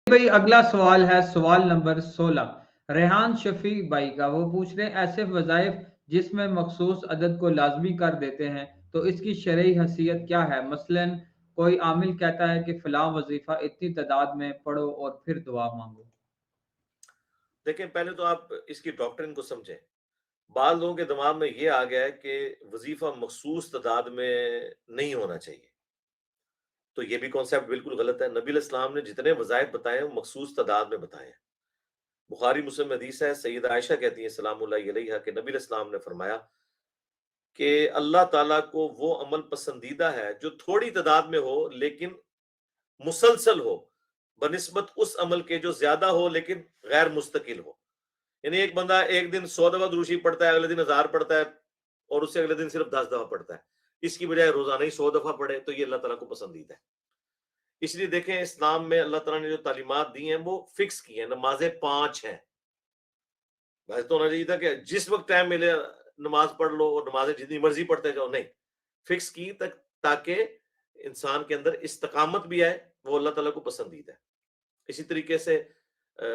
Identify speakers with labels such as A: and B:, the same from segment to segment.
A: بھائی اگلا سوال ہے سوال نمبر 16 ریحان شفیع بھائی کا. وہ پوچھ رہے ہیں ایسے وظائف جس میں مخصوص عدد کو لازمی کر دیتے ہیں تو اس کی شرعی حیثیت کیا ہے؟ مثلا کوئی عامل کہتا ہے کہ فلاں وظیفہ اتنی تعداد میں پڑھو اور پھر دعا مانگو.
B: دیکھیں پہلے تو آپ اس کی ڈاکٹرن کو سمجھیں. بعض لوگوں کے دماغ میں یہ آ گیا ہے کہ وظیفہ مخصوص تعداد میں نہیں ہونا چاہیے، تو یہ بھی کانسیپٹ بالکل غلط ہے. نبی علیہ السلام نے جتنے وظائف بتائے ہیں وہ مخصوص تعداد میں بتائے ہیں. بخاری مسلم حدیث ہے، سیدہ عائشہ کہتی ہیں سلام اللہ علیہا کہ نبی علیہ السلام نے فرمایا کہ اللہ تعالیٰ کو وہ عمل پسندیدہ ہے جو تھوڑی تعداد میں ہو لیکن مسلسل ہو، بنسبت اس عمل کے جو زیادہ ہو لیکن غیر مستقل ہو. یعنی ایک بندہ ایک دن 100 دفعہ دروشی پڑھتا ہے، اگلے دن 1000 پڑھتا ہے، اور اس سے اگلے دن صرف 10 دفعہ پڑھتا ہے، اس کی بجائے روزانہ ہی 100 دفعہ پڑھے، تو یہ اللہ تعالیٰ کو پسندیدہ ہے. اس لیے دیکھیں اسلام میں اللہ تعالیٰ نے جو تعلیمات دی ہیں وہ فکس کی ہیں. نمازیں 5 ہیں. ویسے تو ہونا چاہیے تھا کہ جس وقت ٹائم ملے نماز پڑھ لو اور نمازیں جتنی مرضی پڑھتے جاؤ، نہیں، فکس کی تاکہ انسان کے اندر استقامت بھی آئے، وہ اللہ تعالیٰ کو پسندیدہ ہے. اسی طریقے سے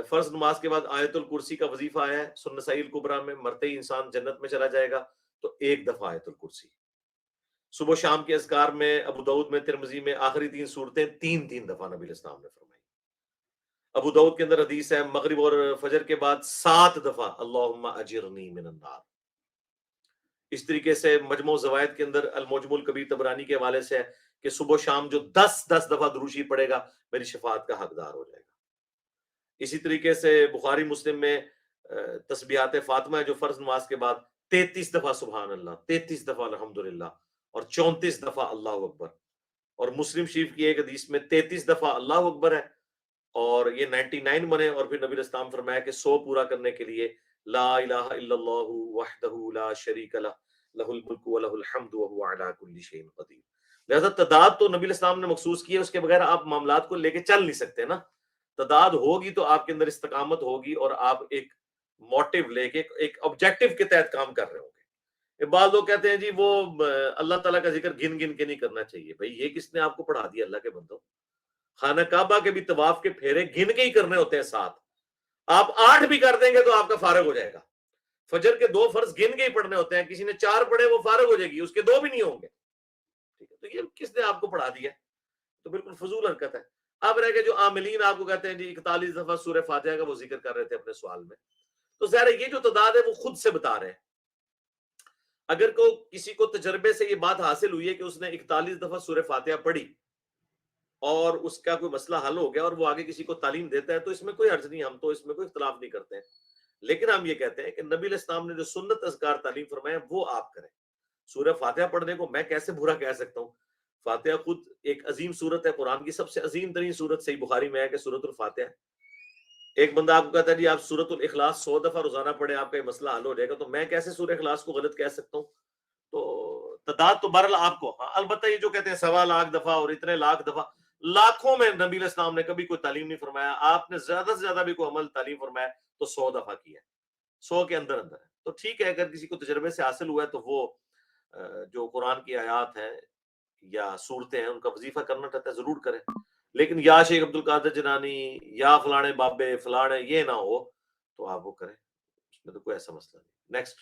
B: فرض نماز کے بعد آیت الکرسی کا وظیفہ آیا ہے سنن نسائی الکبریٰ میں، مرتے ہی انسان جنت میں چلا جائے گا تو ایک دفعہ آیت الکرسی. صبح شام کے اذکار میں ابو داؤد میں، ترمذی میں آخری 3 صورتیں 3 دفعہ نبی علیہ السلام نے فرمائی. ابو داؤد کے اندر حدیث ہے مغرب اور فجر کے بعد 7 دفعہ اللہم اجرنی من النار. اس طریقے سے مجموع زوائد کے اندر المعجم الکبیر طبرانی کے حوالے سے ہے کہ صبح شام جو 10 دفعہ دروشی پڑے گا میری شفاعت کا حقدار ہو جائے گا. اسی طریقے سے بخاری مسلم میں تسبیحات فاطمہ ہے جو فرض نماز کے بعد 33 دفعہ سبحان اللہ، 33 دفعہ الحمدللہ اور 34 دفعہ اللہ اکبر. اور مسلم شریف کی ایک حدیث میں 33 دفعہ اللہ اکبر ہے اور یہ 99 بنے. اور پھر نبی اسلام فرمایا کہ 100 پورا کرنے کے لیے لا الہ الا اللہ وحدہ لا شریک لہ لہ الملک و لہ الحمد وہو علی کل شیء قدیر. لہذا تعداد تو نبی اسلام نے مخصوص کی ہے، اس کے بغیر آپ معاملات کو لے کے چل نہیں سکتے نا. تعداد ہوگی تو آپ کے اندر استقامت ہوگی اور آپ ایک موٹیو لے کے ایک آبجیکٹو کے تحت کام کر رہے ہوں گے. بعض لوگ کہتے ہیں جی وہ اللہ تعالیٰ کا ذکر گن گن کے نہیں کرنا چاہیے. بھائی یہ کس نے آپ کو پڑھا دیا؟ اللہ کے بندوں، خانہ کعبہ کے بھی طواف کے پھیرے گن کے ہی کرنے ہوتے ہیں 7. آپ 8 بھی کر دیں گے تو آپ کا فارغ ہو جائے گا. فجر کے 2 فرض گن کے ہی پڑھنے ہوتے ہیں، کسی نے 4 پڑھے وہ فارغ ہو جائے گی، اس کے 2 بھی نہیں ہوں گے. ٹھیک ہے، تو یہ کس نے آپ کو پڑھا دیا؟ تو بالکل فضول حرکت ہے. اب رہ گئے جو عاملین آپ کو کہتے ہیں جی 41 دفعہ سورہ فاتحہ کا وہ ذکر کر رہے تھے اپنے سوال میں، تو ظاہر ہے یہ جو تعداد ہے وہ خود سے بتا رہے ہیں. اگر کسی کو تجربے سے یہ بات حاصل ہوئی ہے کہ اس نے 41 دفعہ سورہ فاتحہ پڑھی اور اس کا کوئی مسئلہ حل ہو گیا اور وہ آگے کسی کو تعلیم دیتا ہے تو اس میں کوئی حرج نہیں، ہم تو اس میں کوئی اختلاف نہیں کرتے ہیں. لیکن ہم یہ کہتے ہیں کہ نبی علیہ السلام نے جو سنت اذکار تعلیم فرمایا وہ آپ کریں. سورہ فاتحہ پڑھنے کو میں کیسے برا کہہ سکتا ہوں؟ فاتحہ خود ایک عظیم سورت ہے، قرآن کی سب سے عظیم ترین سورت صحیح بخاری میں ہے کہ سورۃ الفاتحہ. ایک بندہ آپ کو کہتا ہے جی آپ سورۃ الاخلاص 100 دفعہ روزانہ پڑھیں آپ کا یہ مسئلہ حل ہو جائے گا، تو میں کیسے سورہ اخلاص کو غلط کہہ سکتا ہوں؟ تو تعداد تو بہرحال آپ کو، ہاں البتہ یہ جو کہتے ہیں 1.25 لاکھ دفعہ اور اتنے لاکھ دفعہ، لاکھوں میں نبی علیہ السلام نے کبھی کوئی تعلیم نہیں فرمایا. آپ نے زیادہ سے زیادہ بھی کوئی عمل تعلیم فرمایا تو 100 دفعہ کیا ہے، 100 کے اندر اندر ہے. تو ٹھیک ہے، اگر کسی کو تجربے سے حاصل ہوا ہے تو وہ جو قرآن کی آیات ہیں یا صورتیں ہیں ان کا وظیفہ کرنا چاہتا ہے ضرور کریں. لیکن یا شیخ عبد القادر جنانی یا فلانے بابے فلانے یہ نہ ہو تو آپ وہ کریں، اس میں تو کوئی ایسا مسئلہ نہیں. نیکسٹ.